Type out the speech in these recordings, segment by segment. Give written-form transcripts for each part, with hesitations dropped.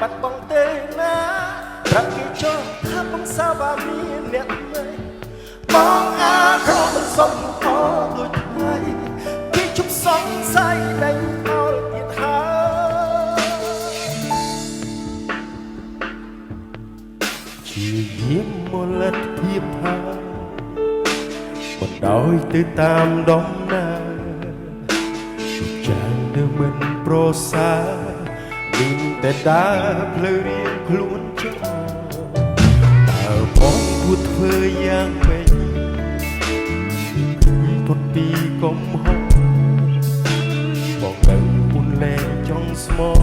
បាត់បង់ទេណាប្រាប់គេចុះថាបងសាវ៉ាមានអ្នកមិនបងអាក្រក់មិនសុំអត់ដូចថ្ងៃគេជប់សង្ស័យដេញអោលទៀតហើយជាយាមមលិតភាពហើយបណ្ដោយទៅតាមដំណើរចាញ់នៅមិនប្រសើរមានតែដើរភ្លឺរៀងខ្លួនចោលតើបងគួរធ្វើយ៉ាងម៉េចផុតពីកំហុសបងនៅពុនលែងចង់ស្មោះ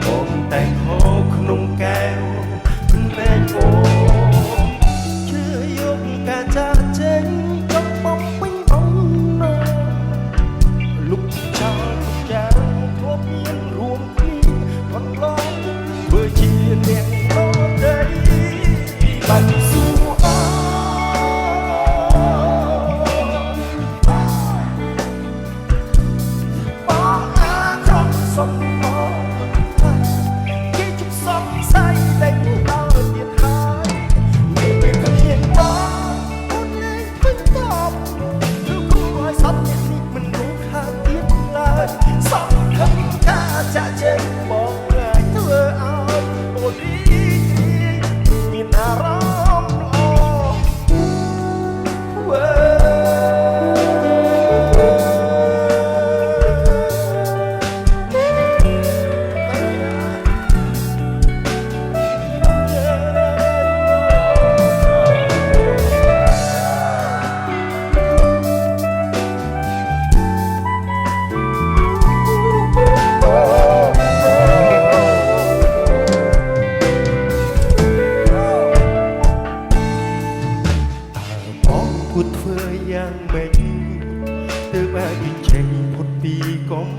បងតែខកក្នុងកែវតែបងជឿយកការចាក់ចេញកំបងពេញអំណាលុបចោលទុកយ៉ាងធ្លាប់មានរួមគ្នាកន្លងធ្វើជាអ្នកដទៃបាច់សួរអបងអាក្រក់សុំអគេជប់សំស័យតែដល់ទៀតហើយមិនពេលគ្មានបងអូនលែងឃើញតបឬគួរឲ្យសត្វអ្នកនេះមិនรู้ខាងទៀតឡើយសំខាន់ថាចាក់ចេញបងអាចធ្វើឲ្យអូនរីករាយមានអារម្មណ៍ល្អគួរធ្វើយ៉ាងម៉េចទើបអាចចេញផុតពីកំ